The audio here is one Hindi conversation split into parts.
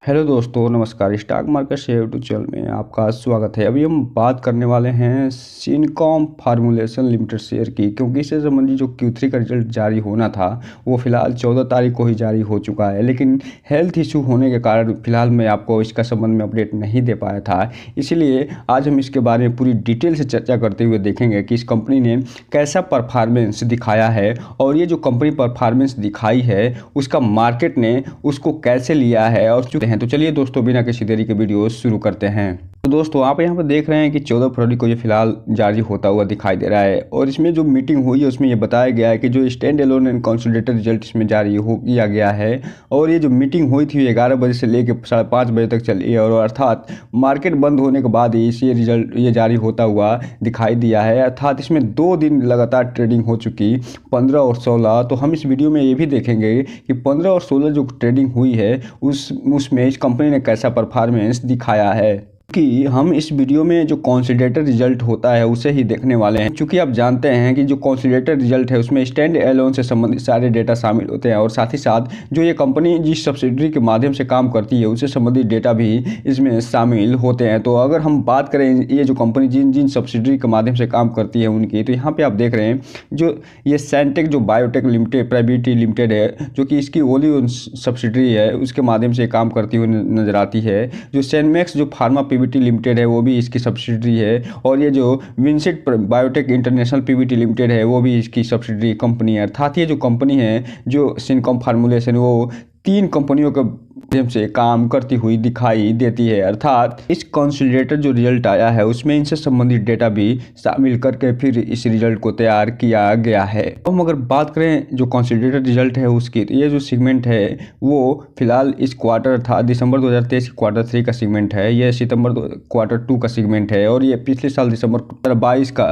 हेलो दोस्तों, नमस्कार। Stock market share YouTube channel में आपका स्वागत है। अभी हम बात करने वाले हैं सिनकॉम फार्मूलेशन लिमिटेड शेयर की, क्योंकि इससे संबंधित जो Q3 का रिजल्ट जारी होना था वो फिलहाल 14 तारीख को ही जारी हो चुका है, लेकिन हेल्थ इशू होने के कारण फिलहाल मैं आपको इसका संबंध में अपडेट नहीं दे पाया था। इसीलिए आज हम इसके बारे में पूरी डिटेल से चर्चा करते हुए देखेंगे कि इस कंपनी ने कैसा परफॉर्मेंस दिखाया है और ये जो कंपनी परफॉर्मेंस दिखाई है उसका मार्केट ने उसको कैसे लिया है और तो चलिए दोस्तों, बिना किसी देरी के वीडियो शुरू करते हैं। तो दोस्तों, आप यहाँ पर देख रहे हैं कि 14 फरवरी को ये फिलहाल जारी होता हुआ दिखाई दे रहा है और इसमें जो मीटिंग हुई है उसमें ये बताया गया है कि जो stand alone and consolidated result इसमें जारी हो किया गया है। और ये जो मीटिंग हुई थी 11 बजे से लेकर 5:30 बजे तक चली है और अर्थात मार्केट बंद होने के बाद ही ये रिजल्ट ये जारी होता हुआ दिखाई दिया है। अर्थात इसमें 2 दिन लगातार ट्रेडिंग हो चुकी, 15 और 16। तो हम इस वीडियो में ये भी देखेंगे कि 15 और 16 जो ट्रेडिंग हुई है उसमें इस कंपनी ने कैसा परफॉर्मेंस दिखाया है, कि हम इस वीडियो में जो कंसोलिडेटेड रिजल्ट होता है उसे ही देखने वाले हैं। क्योंकि आप जानते हैं कि जो कंसोलिडेटेड रिजल्ट है उसमें स्टैंड एलोन से संबंधित सारे डेटा शामिल होते हैं और साथ ही साथ जो ये कंपनी जिस सब्सिडरी के माध्यम से काम करती है उससे संबंधित डेटा भी इसमें शामिल होते हैं। तो अगर हम बात करें ये जो कंपनी जिन जिन सब्सिडरी के माध्यम से काम करती है उनकी, तो यहाँ पर आप देख रहे हैं जो ये सैनटेक जो बायोटेक लिमिटेड प्राइवेट लिमिटेड है, जो कि इसकी ओली सब्सिडरी है, उसके माध्यम से काम करती हुई नजर आती है। जो सैनमैक्स जो फार्मा पीवीटी लिमिटेड है वो भी इसकी सब्सिडरी है और ये जो Vincent biotech international Pvt limited है वो भी इसकी सब्सिडरी कंपनी है। अर्थात ये जो कंपनी है जो सिनकॉम फार्मूलेशन वो 3 कंपनियों के माध्यम से काम करती हुई दिखाई देती है। अर्थात इस कंसोलिडेटेड जो रिजल्ट आया है उसमें इनसे संबंधित डेटा भी शामिल करके फिर इस रिजल्ट को तैयार किया गया है। हम अगर बात करें जो कंसोलिडेटेड रिजल्ट है उसकी, तो ये जो सेगमेंट है वो फिलहाल इस क्वार्टर था दिसंबर 2023 के क्वार्टर 3 का सेगमेंट है, ये सितंबर क्वार्टर 2 का सेगमेंट है और ये पिछले साल दिसंबर 2022 का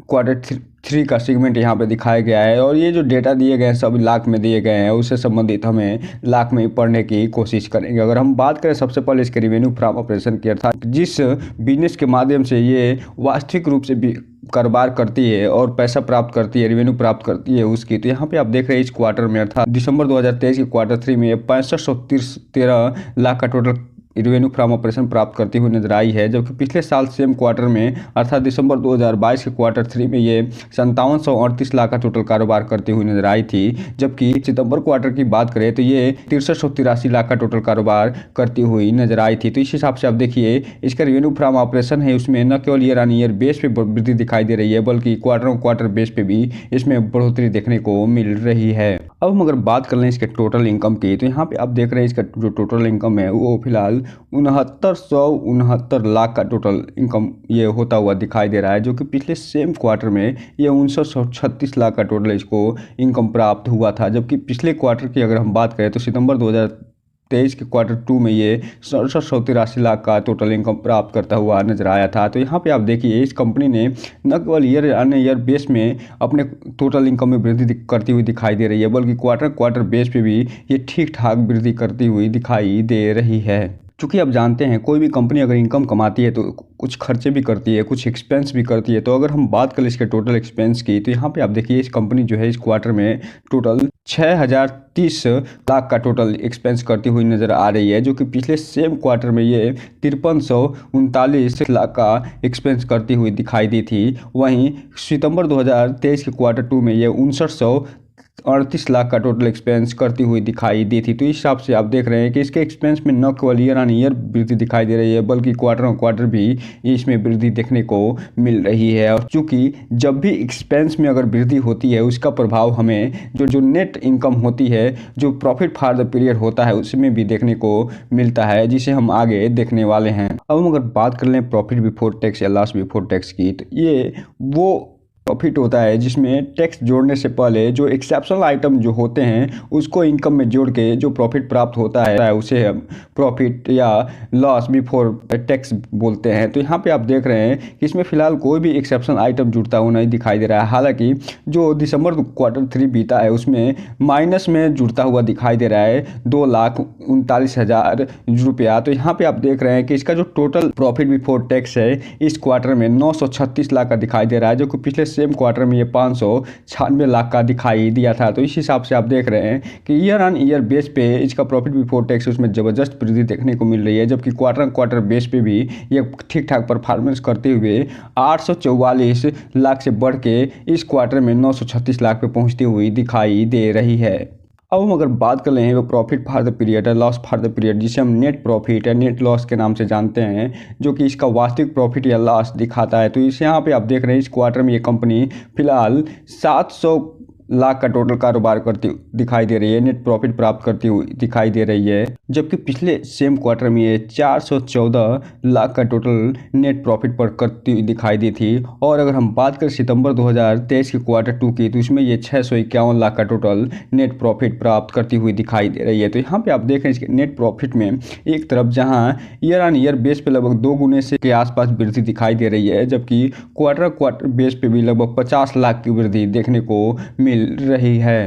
क्वार्टर 3 का सेगमेंट यहाँ पे दिखाया गया है। और ये जो डेटा दिए गए हैं सब लाख में दिए गए हैं, उससे संबंधित हमें लाख में पढ़ने की कोशिश करेंगे। अगर हम बात करें सबसे पहले इसके रेवेन्यू फ्रॉम ऑपरेशन की, अर्थात जिस बिजनेस के माध्यम से ये वास्तविक रूप से भी कारोबार करती है और पैसा प्राप्त करती है, रेवेन्यू प्राप्त करती है उसकी, तो यहाँ पे आप देख रहे हैं इस क्वार्टर में अर्थात दिसंबर 2023 के क्वार्टर 3 में 6513 लाख का टोटल रेवेन्यू फ्रॉम ऑपरेशन प्राप्त करती हुई नजर आई है। जबकि पिछले साल सेम क्वार्टर में अर्थात दिसंबर 2022 के क्वार्टर 3 में ये 5738 लाख का टोटल कारोबार करती हुई नजर आई थी। जबकि सितंबर क्वार्टर की बात करें तो ये 6383 लाख का टोटल कारोबार करती हुई नजर आई थी। तो इस हिसाब से आप देखिए इसका रेवेन्यू फ्रॉम ऑपरेशन है उसमें न केवल ईयर ऑन ईयर बेस पे वृद्धि दिखाई दे रही है, बल्कि क्वार्टर बेस पे भी इसमें बढ़ोतरी देखने को मिल रही है। अब हम अगर बात कर लें इसके टोटल इनकम की, तो यहाँ पे आप देख रहे हैं इसका जो टोटल इनकम है वो फिलहाल 6969 लाख का टोटल इनकम ये होता हुआ दिखाई दे रहा है, जो कि पिछले सेम क्वार्टर में ये 6936 लाख का टोटल इसको इनकम प्राप्त हुआ था। जबकि पिछले क्वार्टर की अगर हम बात करें तो सितंबर 2023 के क्वार्टर 2 में ये 6783 लाख का टोटल इनकम प्राप्त करता हुआ नजर आया था। तो यहाँ पे आप देखिए इस कंपनी ने न केवल ईयर ऑन ईयर बेस में अपने टोटल इनकम में वृद्धि करती हुई दिखाई दे रही है, बल्कि क्वार्टर बेस पे भी ये ठीक ठाक वृद्धि करती हुई दिखाई दे रही है। चूँकि आप जानते हैं कोई भी कंपनी अगर इनकम कमाती है तो कुछ खर्चे भी करती है, कुछ एक्सपेंस भी करती है। तो अगर हम बात करें इसके टोटल एक्सपेंस की, तो यहाँ पे आप देखिए इस कंपनी जो है इस क्वार्टर में टोटल 6030 लाख का टोटल एक्सपेंस करती हुई नज़र आ रही है, जो कि पिछले सेम क्वार्टर में ये 5339 लाख का एक्सपेंस करती हुई दिखाई दी थी। वहीं सितंबर 2023 के क्वार्टर 2 में ये 6938 लाख का टोटल एक्सपेंस करती हुई दिखाई दी थी। तो इस हिसाब से आप देख रहे हैं कि इसके एक्सपेंस में न केवल ईयर ऑन ईयर वृद्धि दिखाई दे रही है, बल्कि क्वार्टर भी इसमें वृद्धि देखने को मिल रही है। और चूंकि जब भी एक्सपेंस में अगर वृद्धि होती है उसका प्रभाव हमें जो नेट इनकम होती है, जो प्रॉफिट फॉर द पीरियड होता है, उसमें भी देखने को मिलता है, जिसे हम आगे देखने वाले हैं। अब हम अगर बात कर लें प्रॉफिट बिफोर टैक्स या लॉस बिफोर टैक्स की, तो ये वो प्रॉफिट होता है जिसमें टैक्स जोड़ने से पहले जो एक्सेप्शनल आइटम जो होते हैं उसको इनकम में जोड़ के जो प्रॉफिट प्राप्त होता है उसे हम प्रॉफिट या लॉस बिफोर टैक्स बोलते हैं। तो यहाँ पे आप देख रहे हैं कि इसमें फिलहाल कोई भी एक्सेप्शनल आइटम जुड़ता हुआ नहीं दिखाई दे रहा है। हालांकि जो दिसंबर क्वार्टर 3 बीता है उसमें माइनस में जुड़ता हुआ दिखाई दे रहा है 2,39,000 रुपया। तो यहाँ पे आप देख रहे हैं कि इसका जो टोटल प्रॉफिट बिफोर टैक्स है इस क्वार्टर में 936 लाख का दिखाई दे रहा है, जो कि पिछले सेम क्वार्टर में ये 596 लाख का दिखाई दिया था। तो इस हिसाब से आप देख रहे हैं कि ईयर ऑन ईयर बेस पे इसका प्रॉफिट बिफोर टैक्स उसमें ज़बरदस्त वृद्धि देखने को मिल रही है, जबकि क्वार्टर बेस पे भी ये ठीक ठाक परफॉर्मेंस करते हुए 844 लाख से बढ़ के इस क्वार्टर में 936 लाख पे पहुंचती हुई दिखाई दे रही है। अब हम अगर बात कर लें वो प्रॉफिट फॉर द पीरियड है, लॉस फॉर द पीरियड, जिसे हम नेट प्रॉफिट या नेट लॉस के नाम से जानते हैं, जो कि इसका वास्तविक प्रॉफिट या लॉस दिखाता है। तो इस यहाँ पे आप देख रहे हैं इस क्वार्टर में ये कंपनी फिलहाल 700 लाख का टोटल कारोबार करती दिखाई दे रही है, नेट प्रॉफिट प्राप्त करती हुई दिखाई दे रही है, जबकि पिछले सेम क्वार्टर में ये 414 लाख का टोटल नेट प्रॉफिट पर करती हुई दिखाई दी थी। और अगर हम बात करें सितंबर 2023 के क्वार्टर 2 की, तो इसमें ये 651 लाख का टोटल नेट प्रॉफिट प्राप्त करती हुई दिखाई दे रही है। तो यहाँ पे आप देख रहे हैं इसके नेट प्रॉफिट में एक तरफ जहाँ ईयर ऑन ईयर बेस पे लगभग 2 गुने से के आसपास वृद्धि दिखाई दे रही है, जबकि क्वार्टर बेस पे भी लगभग 50 लाख की वृद्धि देखने को मिल रही है।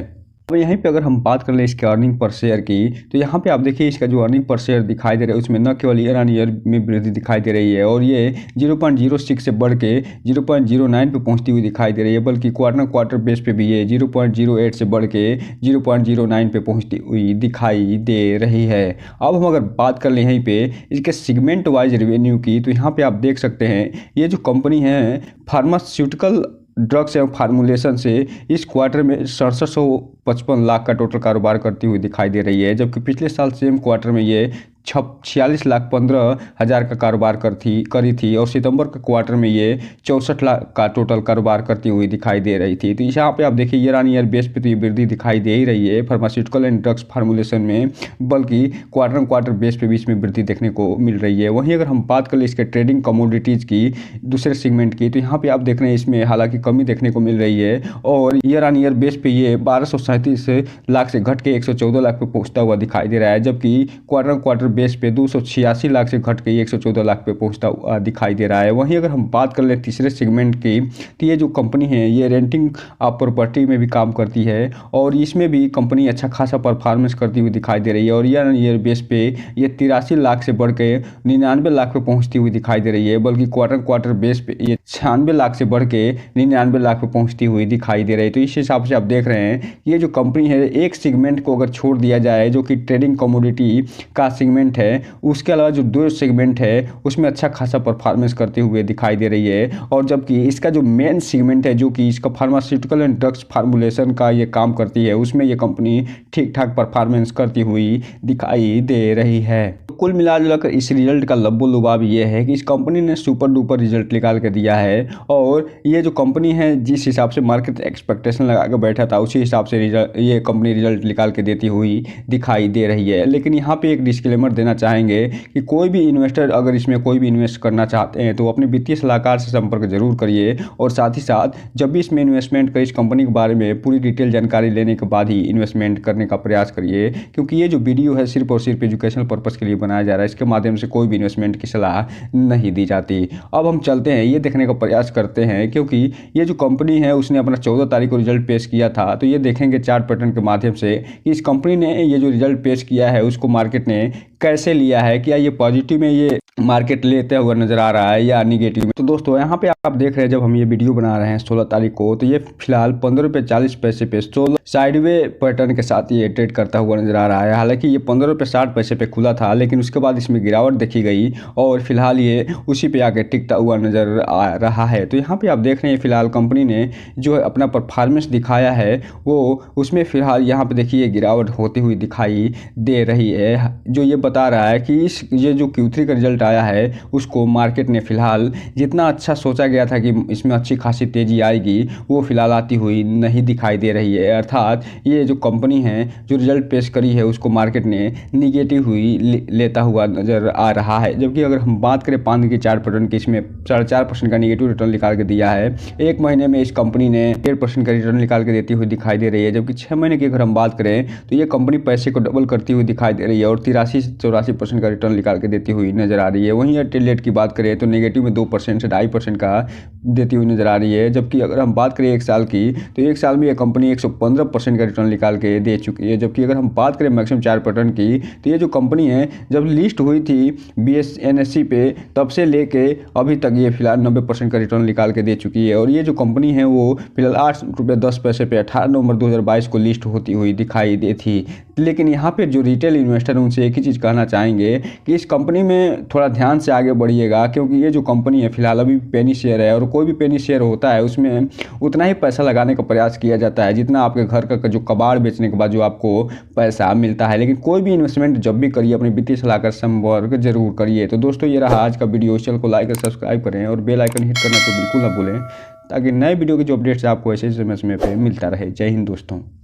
अब यहीं पे अगर हम बात कर लें इसके अर्निंग पर शेयर की, तो यहाँ पे आप देखिए इसका जो अर्निंग पर शेयर दिखाई दे रहा है उसमें न केवल ईयर ऑन ईयर में वृद्धि दिखाई दे रही है और ये 0.06 से बढ़ के 0.09 पे पहुँचती हुई दिखाई दे रही है, बल्कि क्वार्टर बेस पे भी ये 0.08 से बढ़ के 0.09 पे पहुँचती हुई दिखाई दे रही है। अब हम अगर बात कर लें यहीं पे इसके सेगमेंट वाइज रेवेन्यू की, तो यहाँ पे आप देख सकते हैं ये जो कंपनी है फार्मास्यूटिकल ड्रग्स एवं फार्मूलेशन से इस क्वार्टर में 6755 लाख का टोटल कारोबार करती हुई दिखाई दे रही है, जबकि पिछले साल सेम क्वार्टर में ये 46,15,000 का कारोबार करी थी और सितंबर के क्वार्टर में ये 64 लाख का टोटल कारोबार करती हुई दिखाई दे रही थी। तो यहाँ पे आप देखिए ईयर ऑन ईयर बेस पे तो ये वृद्धि दिखाई दे ही रही है फार्मास्यूटिकल एंड ड्रग्स फार्मूलेशन में, बल्कि क्वार्टर बेस पे भी इसमें वृद्धि देखने को मिल रही है। वहीं अगर हम बात कर ले इसके ट्रेडिंग कमोडिटीज़ की दूसरे सेगमेंट की, तो यहाँ पे आप देख रहे हैं इसमें हालांकि कमी देखने को मिल रही है और ईयर ऑन ईयर बेस पे ये 1237 लाख से घट के 114 लाख पे पहुँचता हुआ दिखाई दे रहा है, जबकि क्वार्टर बेस पे 286 लाख से घट के 114 लाख पे पहुंचता हुआ दिखाई दे रहा है। वहीं अगर हम बात कर लें तीसरे सेगमेंट की, तो ये जो कंपनी है ये रेंटिंग प्रॉपर्टी में भी काम करती है और इसमें भी कंपनी अच्छा खासा परफॉर्मेंस करती हुई दिखाई दे रही है और ईयर बेस पे ये 83 लाख से बढ़ के 99 लाख पे पहुँचती हुई दिखाई दे रही है, बल्कि क्वार्टर बेस पे ये 96 लाख से बढ़ के 99 लाख पे पहुँचती हुई दिखाई दे रही है। तो इस हिसाब से आप देख रहे हैं ये जो कंपनी है एक सेगमेंट को अगर छोड़ दिया जाए जो कि ट्रेडिंग कमोडिटी का सेगमेंट है, उसके अलावा जो दो सेगमेंट है उसमें अच्छा खासा परफॉर्मेंस करते हुए दिखाई दे रही है, और जबकि इसका जो मेन सेगमेंट है जो कि इसका फार्मास्यूटिकल एंड ड्रग्स फार्मूलेशन का ये काम करती है उसमें ये कंपनी ठीक ठाक परफॉर्मेंस करती हुई दिखाई दे रही है। कुल मिलाकर इस रिजल्ट का लब्बो लुबाब ये है कि इस कंपनी ने सुपर डुपर रिजल्ट निकाल के दिया है और ये जो कंपनी है जिस हिसाब से मार्केट एक्सपेक्टेशन लगा के बैठा था उसी हिसाब से ये कंपनी रिजल्ट निकाल के देती हुई दिखाई दे रही है। लेकिन यहाँ पे एक डिस्क्लेमर देना चाहेंगे कि कोई भी इन्वेस्टर अगर इसमें कोई भी इन्वेस्ट करना चाहते हैं तो अपने वित्तीय सलाहकार से संपर्क जरूर करिए और साथ ही साथ जब भी इसमें इन्वेस्टमेंट करें इस कंपनी के बारे में पूरी डिटेल जानकारी लेने के बाद ही इन्वेस्टमेंट करने का प्रयास करिए, क्योंकि ये जो वीडियो है सिर्फ और सिर्फ एजुकेशनल पर्पज़ के लिए बनाया जा रहा है, इसके माध्यम से कोई भी इन्वेस्टमेंट की सलाह नहीं दी जाती। अब हम चलते हैं ये देखने का प्रयास करते हैं, क्योंकि ये जो कंपनी है उसने अपना 14 तारीख को रिजल्ट पेश किया था, तो ये देखेंगे चार्ट पैटर्न के माध्यम से कि इस कंपनी ने ये जो रिजल्ट पेश किया है उसको मार्केट ने कैसे लिया है, क्या ये पॉजिटिव में ये मार्केट लेते हुए नजर आ रहा है या निगेटिव में। तो दोस्तों यहाँ पे आप देख रहे हैं जब हम ये वीडियो बना रहे हैं 16 तारीख को, तो ये फिलहाल 15 रुपये 40 पैसे पे 16 साइडवे पैटर्न के साथ ये ट्रेड करता हुआ नजर आ रहा है। हालांकि ये 15 रुपये 60 पैसे पे खुला था, लेकिन उसके बाद इसमें गिरावट देखी गई और फिलहाल ये उसी पे आके टिकता हुआ नजर आ रहा है। तो यहाँ पे आप देख रहे हैं फिलहाल कंपनी ने जो अपना परफॉर्मेंस दिखाया है वो उसमें फिलहाल यहाँ पे देखिए गिरावट होती हुई दिखाई दे रही है, जो ये बता रहा है कि ये जो Q3 का रिजल्ट आया है उसको मार्केट ने फिलहाल जितना अच्छा सोचा गया था कि इसमें अच्छी खासी तेजी आएगी वो फिलहाल आती हुई नहीं दिखाई दे रही है। अर्थात ये जो कंपनी है जो रिजल्ट पेश करी है उसको मार्केट ने निगेटिव हुई लेता हुआ नजर आ रहा है। जबकि अगर हम बात करें 5 दिन की चार्ट पैटर्न की, इसमें 4.5% का निगेटिव रिटर्न निकाल के दिया है। एक महीने में इस कंपनी ने 1.5% का रिटर्न निकाल के देती हुई दिखाई दे रही है, जबकि 6 महीने की अगर हम बात करें तो ये कंपनी पैसे को डबल करती हुई दिखाई दे रही है और 83 84% का रिटर्न निकाल के देती हुई नजर आ रही है। वहीं एयरटेल की बात करें तो नेगेटिव में 2% से 2.5% का देती हुई नजर आ रही है। जबकि अगर हम बात करें 1 साल की तो 1 साल में ये कंपनी 115% का रिटर्न निकाल के दे चुकी है। जबकि अगर हम बात करें मैक्सिमम 4 की तो ये जो कंपनी है जब लिस्ट हुई थी BSE पे तब से लेके अभी तक ये फिलहाल 90% का रिटर्न निकाल के दे चुकी है। और ये जो कंपनी है वो फिलहाल 8 रुपये 10 पैसे पे 18 नवंबर 2022 को लिस्ट होती हुई दिखाई दी थी। लेकिन यहाँ पे जो रिटेल इन्वेस्टर हैं उनसे एक ही चीज़ कहना चाहेंगे कि इस कंपनी में थोड़ा ध्यान से आगे बढ़िएगा, क्योंकि ये जो कंपनी है फिलहाल अभी पेनी शेयर है और कोई भी पेनी शेयर होता है उसमें उतना ही पैसा लगाने का प्रयास किया जाता है जितना आपके घर का जो कबाड़ बेचने के बाद जो आपको पैसा मिलता है। लेकिन कोई भी इन्वेस्टमेंट जब भी करिए अपनी वित्तीय सलाहकार संपर्क जरूर करिए। तो दोस्तों ये रहा आज का वीडियो। इस चैनल को लाइक और सब्सक्राइब करें और बेल आइकन हिट करना तो बिल्कुल ना भूलें, ताकि नए वीडियो के जो अपडेट्स आपको ऐसे समय समय पे मिलता रहे। जय हिंद दोस्तों।